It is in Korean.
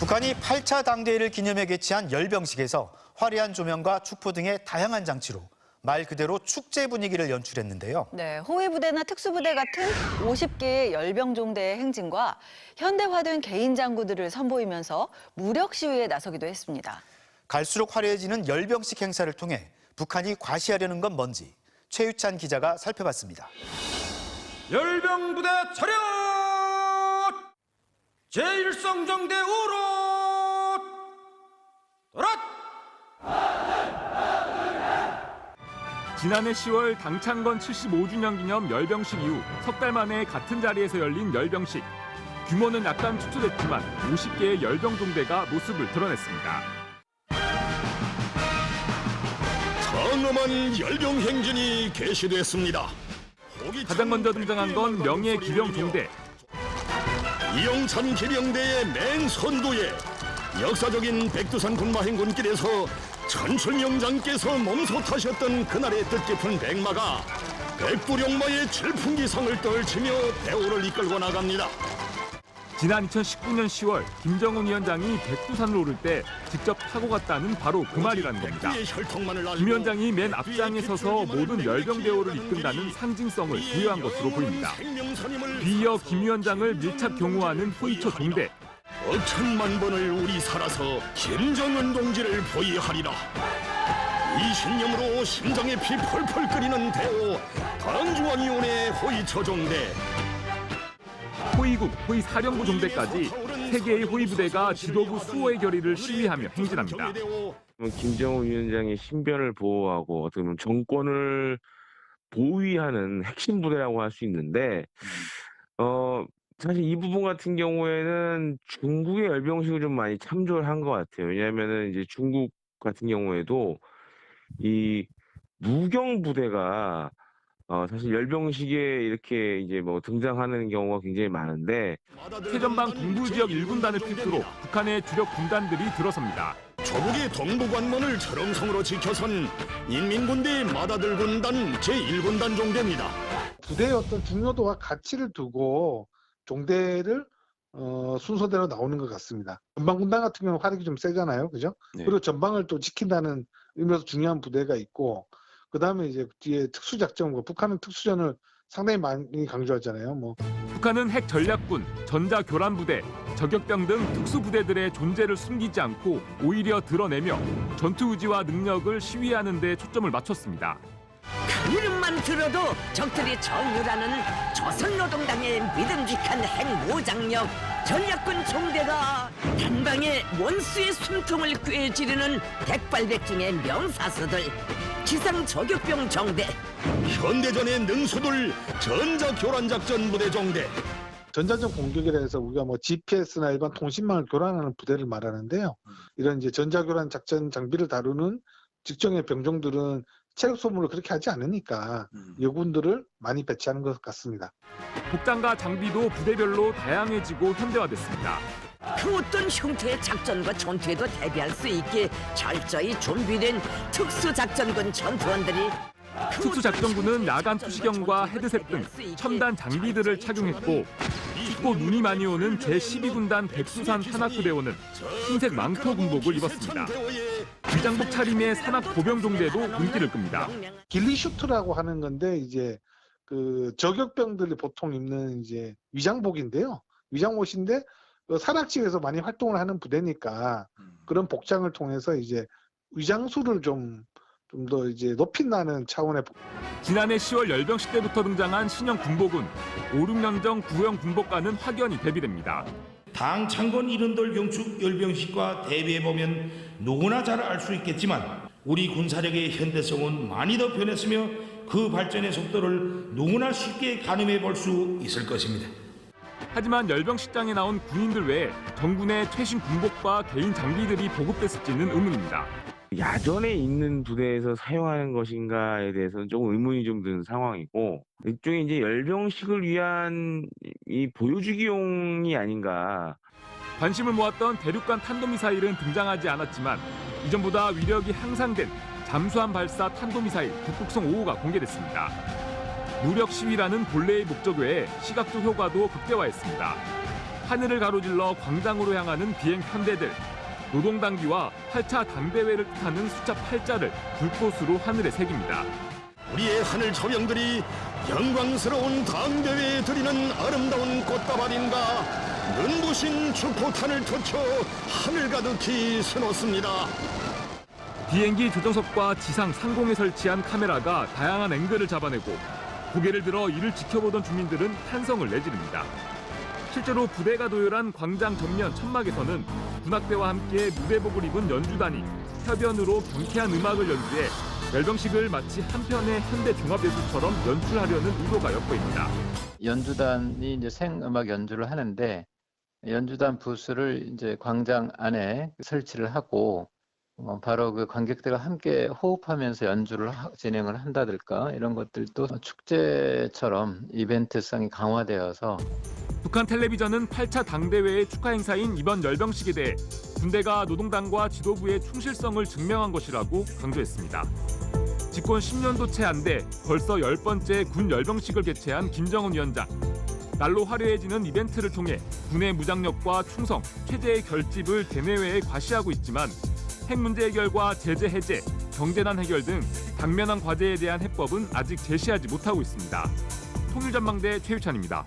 북한이 8차 당대회를 기념해 개최한 열병식에서 화려한 조명과 축포 등의 다양한 장치로 말 그대로 축제 분위기를 연출했는데요. 네, 호위부대나 특수부대 같은 50개의 열병종대의 행진과 현대화된 개인 장구들을 선보이면서 무력 시위에 나서기도 했습니다. 갈수록 화려해지는 열병식 행사를 통해 북한이 과시하려는 건 뭔지 최유찬 기자가 살펴봤습니다. 열병부대 차렷! 제1성정대 우롯! 도랏! 지난해 10월 당창건 75주년 기념 열병식 이후 석 달 만에 같은 자리에서 열린 열병식. 규모는 약간 축소됐지만 50개의 열병종대가 모습을 드러냈습니다. 장엄한 열병 행진이 개시됐습니다. 가장 먼저 등장한 건 명예 기병종대. 이영찬 기병대의 맨 선두에 역사적인 백두산 군마행군길에서 천출명장께서 몸소 타셨던 그날의 뜻깊은 백마가 백두룡마의 질풍기상을 떨치며 대우를 이끌고 나갑니다. 지난 2019년 10월 김정은 위원장이 백두산을 오를 때 직접 타고 갔다는 바로 그 말이라는 겁니다. 김 위원장이 맨 앞장에 서서 모든 열병대오를 이끈다는 상징성을 부여한 것으로 보입니다. 뒤이어 김 위원장을 밀착 경호하는 호위처 종대. 억천만 번을 우리 살아서 김정은 동지를 보위하리라. 이 신념으로 심장에 피 펄펄 끓이는 대오 당주환위원회 호위처 종대. 호위국, 호위사령부 종대까지 3개의 호위부대가 지도부 수호의 결의를 시위하며 행진합니다. 김정은 위원장의 신변을 보호하고 어떻게 보면 정권을 보위하는 핵심 부대라고 할 수 있는데 사실 이 부분 같은 경우에는 중국의 열병식을 좀 많이 참조를 한 것 같아요. 왜냐하면은 이제 중국 같은 경우에도 이 무경 부대가 사실 열병식에 이렇게 이제 뭐 등장하는 경우가 굉장히 많은데 최전방 동부 지역 1군단을 필두로 북한의 주력 군단들이 들어섭니다. 조국의 동부관문을 철옹성으로 지켜선 인민군대 마다들 군단 제1군단 종대입니다. 부대의 어떤 중요도와 가치를 두고 종대를 순서대로 나오는 것 같습니다. 전방군단 같은 경우는 화력이 좀 세잖아요, 그죠? 네. 그리고 전방을 또 지킨다는 의미에서 중요한 부대가 있고, 그 다음에 이제 뒤에 특수작전, 북한은 특수전을 상당히 많이 강조하잖아요. 북한은 핵 전략군, 전자교란부대, 저격병 등 특수부대들의 존재를 숨기지 않고 오히려 드러내며 전투 의지와 능력을 시위하는 데 초점을 맞췄습니다. 그 이름만 들어도 적들이 정유라는 조선노동당의 믿음직한 핵무장력 전략군 종대가 단방에 원수의 숨통을 꿰지르는 백발백중의 명사수들 기상저격병 정대, 현대전의 능수들 전자교란작전 부대 종대. 전자전 공격이라 해서 우리가 GPS나 일반 통신망을 교란하는 부대를 말하는데요. 이런 이제 전자교란 작전 장비를 다루는 직종의 병종들은 체력 소모를 그렇게 하지 않으니까 여군들을 많이 배치하는 것 같습니다. 복장과 장비도 부대별로 다양해지고 현대화됐습니다. 그 어떤 형태의 작전과 전투에도 대비할 수 있게 철저히 준비된 특수작전군 전투원들이 특수작전군은 야간 투시경과 헤드셋 등 첨단 장비들을 착용했고 춥고 눈이 많이 오는 제12군단 백두산 산악부대원은 흰색 망토 군복을 입었습니다. 위장복 차림의 산악보병종대도 눈길을 끕니다. 길리슈트라고 하는 건데 이제 그 저격병들이 보통 입는 이제 위장복인데요. 위장복인데 산악지에서 많이 활동을 하는 부대니까 그런 복장을 통해서 이제 위장수를 좀 더 이제 높인다는 차원의. 지난해 10월 열병식 때부터 등장한 신형 군복은 5, 6년 전 구형 군복과는 확연히 대비됩니다. 당창건 이른돌 경축 열병식과 대비해보면 누구나 잘 알 수 있겠지만 우리 군사력의 현대성은 많이 더 변했으며 그 발전의 속도를 누구나 쉽게 가늠해 볼 수 있을 것입니다. 하지만 열병식장에 나온 군인들 외에 정군의 최신 군복과 개인 장비들이 보급됐을지는 의문입니다. 야전에 있는 부대에서 사용하는 것인가에 대해서는 조금 의문이 좀 드는 상황이고 일종의 이제 열병식을 위한 이 보여주기용이 아닌가. 관심을 모았던 대륙간 탄도미사일은 등장하지 않았지만 이전보다 위력이 향상된 잠수함 발사 탄도미사일 북극성 5호가 공개됐습니다. 무력 시위라는 본래의 목적 외에 시각적 효과도 극대화했습니다. 하늘을 가로질러 광장으로 향하는 비행 편대들, 노동당기와 8차 당대회를 뜻하는 숫자 8자를 불꽃으로 하늘에 새깁니다. 우리의 하늘 조명들이 영광스러운 당대회에 드리는 아름다운 꽃다발인가 눈부신 축포탄을 터쳐 하늘 가득히 서놓습니다. 비행기 조정석과 지상 상공에 설치한 카메라가 다양한 앵글을 잡아내고 고개를 들어 이를 지켜보던 주민들은 환성을 내지릅니다. 실제로 부대가 도열한 광장 전면 천막에서는 군악대와 함께 무대복을 입은 연주단이 협연으로 경쾌한 음악을 연주해 열병식을 마치 한편의 현대 종합예술처럼 연출하려는 의도가 엿보입니다. 연주단이 이제 생음악 연주를 하는데 연주단 부스를 이제 광장 안에 설치를 하고 바로 그 관객들과 함께 호흡하면서 연주를 진행을 한다든가 이런 것들도 축제처럼 이벤트성이 강화되어서 북한 텔레비전은 8차 당대회의 축하 행사인 이번 열병식에 대해 군대가 노동당과 지도부의 충실성을 증명한 것이라고 강조했습니다. 집권 10년도 채 안 돼 벌써 10번째 군 열병식을 개최한 김정은 위원장. 날로 화려해지는 이벤트를 통해 군의 무장력과 충성, 체제의 결집을 대내외에 과시하고 있지만 핵 문제 해결과 제재 해제, 경제난 해결 등 당면한 과제에 대한 해법은 아직 제시하지 못하고 있습니다. 통일전망대 최유찬입니다.